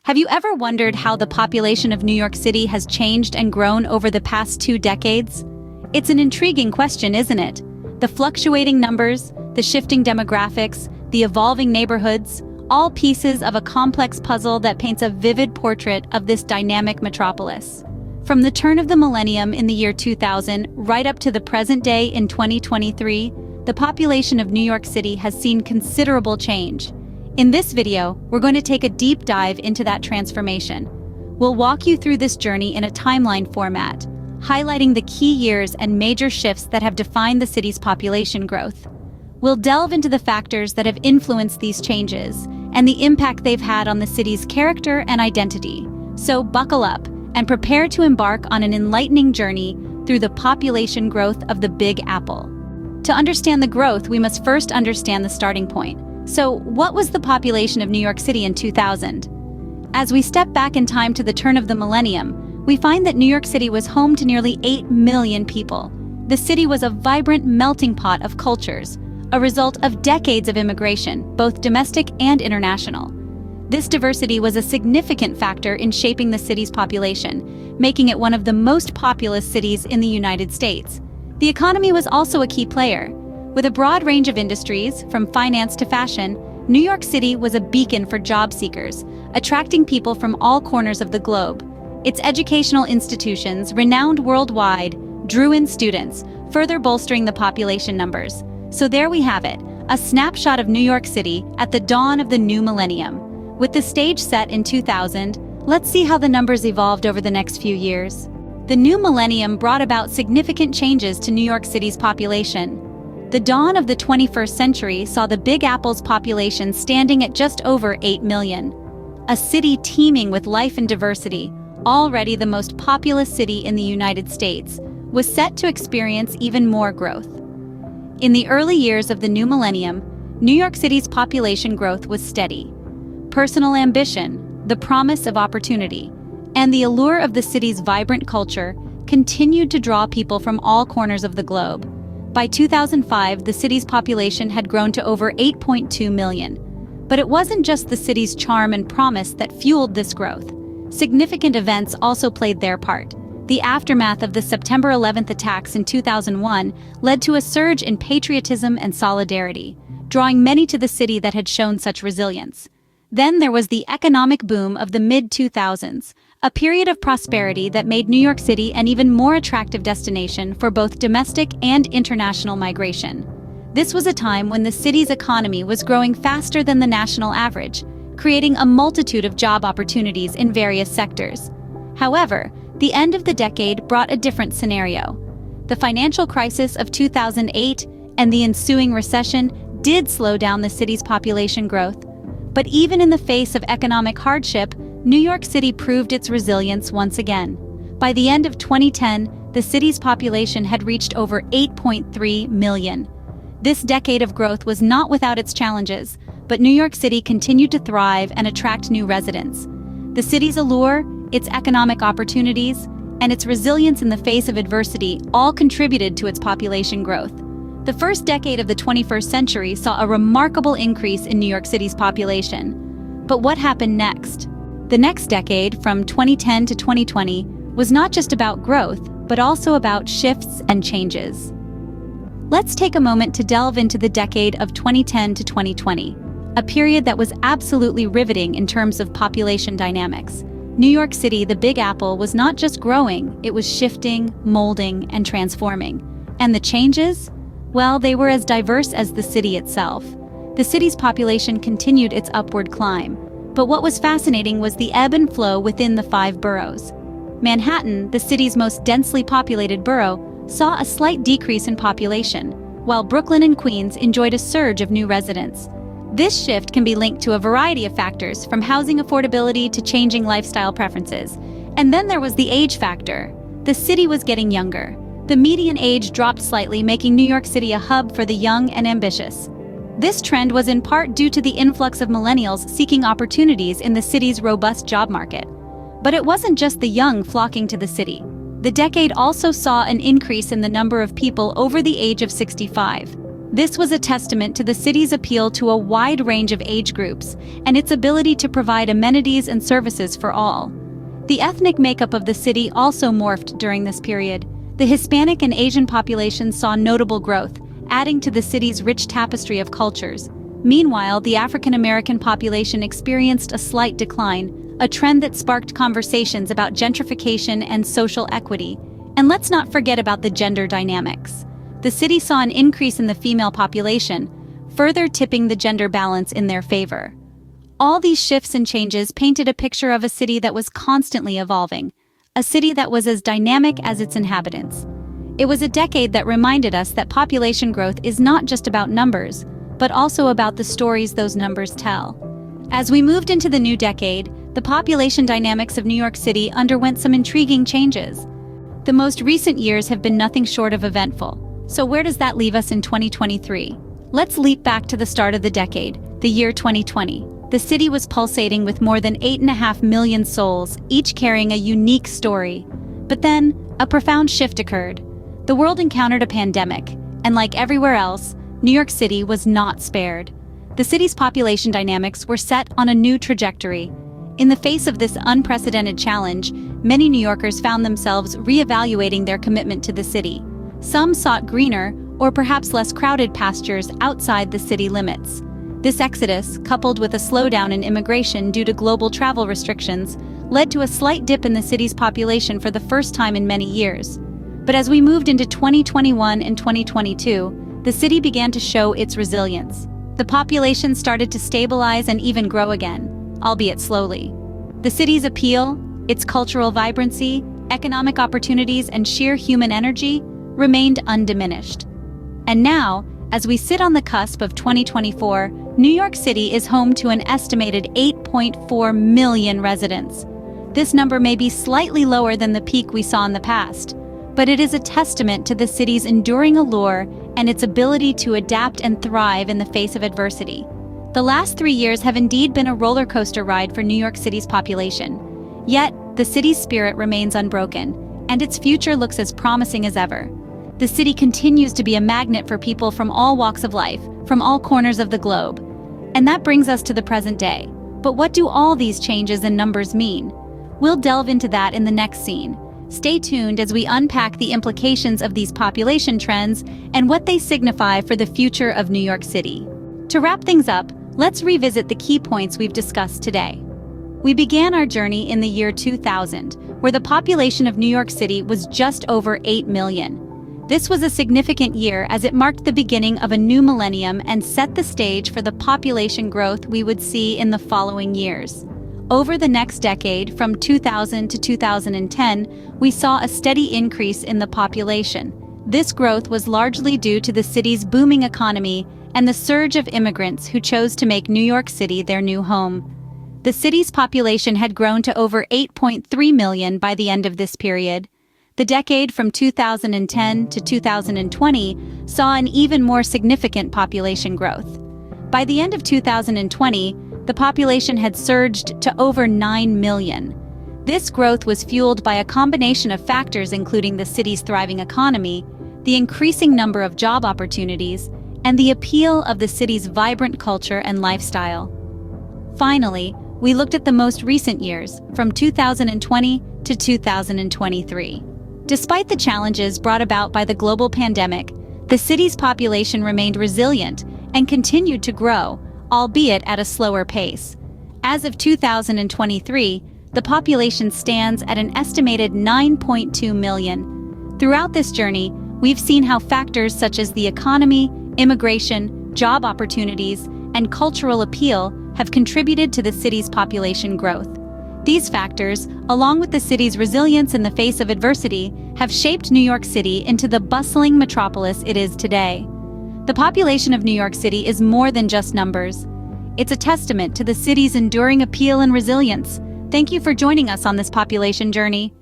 Have you ever wondered how the population of New York City has changed and grown over the past 2 decades? It's an intriguing question, isn't it? The fluctuating numbers, the shifting demographics, the evolving neighborhoods, all pieces of a complex puzzle that paints a vivid portrait of this dynamic metropolis. From the turn of the millennium in the year 2000 right up to the present day in 2023, the population of New York City has seen considerable change. In this video, we're going to take a deep dive into that transformation. We'll walk you through this journey in a timeline format, highlighting the key years and major shifts that have defined the city's population growth. We'll delve into the factors that have influenced these changes and the impact they've had on the city's character and identity. So buckle up and prepare to embark on an enlightening journey through the population growth of the Big Apple. To understand the growth, we must first understand the starting point. So, what was the population of New York City in 2000? As we step back in time to the turn of the millennium, we find that New York City was home to nearly 8 million people. The city was a vibrant melting pot of cultures, a result of decades of immigration, both domestic and international. This diversity was a significant factor in shaping the city's population, making it one of the most populous cities in the United States. The economy was also a key player. With a broad range of industries, from finance to fashion, New York City was a beacon for job seekers, attracting people from all corners of the globe. Its educational institutions, renowned worldwide, drew in students, further bolstering the population numbers. So there we have it, a snapshot of New York City at the dawn of the new millennium. With the stage set in 2000, let's see how the numbers evolved over the next few years. The new millennium brought about significant changes to New York City's population. The dawn of the 21st century saw the Big Apple's population standing at just over 8 million. A city teeming with life and diversity, already the most populous city in the United States, was set to experience even more growth. In the early years of the new millennium, New York City's population growth was steady. Personal ambition, the promise of opportunity, and the allure of the city's vibrant culture continued to draw people from all corners of the globe. By 2005, the city's population had grown to over 8.2 million. But it wasn't just the city's charm and promise that fueled this growth. Significant events also played their part. The aftermath of the September 11th attacks in 2001 led to a surge in patriotism and solidarity, drawing many to the city that had shown such resilience. Then there was the economic boom of the mid-2000s, a period of prosperity that made New York City an even more attractive destination for both domestic and international migration. This was a time when the city's economy was growing faster than the national average, creating a multitude of job opportunities in various sectors. However, the end of the decade brought a different scenario. The financial crisis of 2008 and the ensuing recession did slow down the city's population growth. But even in the face of economic hardship, New York City proved its resilience once again. By the end of 2010, the city's population had reached over 8.3 million. This decade of growth was not without its challenges, but New York City continued to thrive and attract new residents. The city's allure, its economic opportunities, and its resilience in the face of adversity all contributed to its population growth. The first decade of the 21st century saw a remarkable increase in New York City's population. But what happened next? The next decade, from 2010 to 2020, was not just about growth, but also about shifts and changes. Let's take a moment to delve into the decade of 2010 to 2020, a period that was absolutely riveting in terms of population dynamics. New York City, the Big Apple, was not just growing, it was shifting, molding, and transforming. And the changes? Well, they were as diverse as the city itself. The city's population continued its upward climb. But what was fascinating was the ebb and flow within the 5 boroughs. Manhattan, the city's most densely populated borough, saw a slight decrease in population, while Brooklyn and Queens enjoyed a surge of new residents. This shift can be linked to a variety of factors, from housing affordability to changing lifestyle preferences. And then there was the age factor. The city was getting younger. The median age dropped slightly, making New York City a hub for the young and ambitious. This trend was in part due to the influx of millennials seeking opportunities in the city's robust job market. But it wasn't just the young flocking to the city. The decade also saw an increase in the number of people over the age of 65. This was a testament to the city's appeal to a wide range of age groups and its ability to provide amenities and services for all. The ethnic makeup of the city also morphed during this period. The Hispanic and Asian populations saw notable growth, adding to the city's rich tapestry of cultures. Meanwhile, the African American population experienced a slight decline, a trend that sparked conversations about gentrification and social equity. And let's not forget about the gender dynamics. The city saw an increase in the female population, further tipping the gender balance in their favor. All these shifts and changes painted a picture of a city that was constantly evolving, a city that was as dynamic as its inhabitants. It was a decade that reminded us that population growth is not just about numbers, but also about the stories those numbers tell. As we moved into the new decade, the population dynamics of New York City underwent some intriguing changes. The most recent years have been nothing short of eventful. So where does that leave us in 2023? Let's leap back to the start of the decade, the year 2020. The city was pulsating with more than 8.5 million souls, each carrying a unique story. But then, a profound shift occurred. The world encountered a pandemic, and like everywhere else, New York City was not spared. The city's population dynamics were set on a new trajectory. In the face of this unprecedented challenge, many New Yorkers found themselves reevaluating their commitment to the city. Some sought greener, or perhaps less crowded pastures outside the city limits. This exodus, coupled with a slowdown in immigration due to global travel restrictions, led to a slight dip in the city's population for the first time in many years. But as we moved into 2021 and 2022, the city began to show its resilience. The population started to stabilize and even grow again, albeit slowly. The city's appeal, its cultural vibrancy, economic opportunities, and sheer human energy remained undiminished. And now, as we sit on the cusp of 2024, New York City is home to an estimated 8.4 million residents. This number may be slightly lower than the peak we saw in the past, but it is a testament to the city's enduring allure and its ability to adapt and thrive in the face of adversity. The last 3 years have indeed been a roller coaster ride for New York City's population. Yet, the city's spirit remains unbroken, and its future looks as promising as ever. The city continues to be a magnet for people from all walks of life, from all corners of the globe. And that brings us to the present day. But what do all these changes in numbers mean? We'll delve into that in the next scene. Stay tuned as we unpack the implications of these population trends and what they signify for the future of New York City. To wrap things up, let's revisit the key points we've discussed today. We began our journey in the year 2000, where the population of New York City was just over 8 million. This was a significant year as it marked the beginning of a new millennium and set the stage for the population growth we would see in the following years. Over the next decade, from 2000 to 2010, we saw a steady increase in the population. This growth was largely due to the city's booming economy and the surge of immigrants who chose to make New York City their new home. The city's population had grown to over 8.3 million by the end of this period. The decade from 2010 to 2020 saw an even more significant population growth. By the end of 2020, the population had surged to over 9 million. This growth was fueled by a combination of factors including the city's thriving economy, the increasing number of job opportunities, and the appeal of the city's vibrant culture and lifestyle. Finally, we looked at the most recent years, from 2020 to 2023. Despite the challenges brought about by the global pandemic, the city's population remained resilient and continued to grow, albeit at a slower pace. As of 2023, the population stands at an estimated 9.2 million. Throughout this journey, we've seen how factors such as the economy, immigration, job opportunities, and cultural appeal have contributed to the city's population growth. These factors, along with the city's resilience in the face of adversity, have shaped New York City into the bustling metropolis it is today. The population of New York City is more than just numbers. It's a testament to the city's enduring appeal and resilience. Thank you for joining us on this population journey.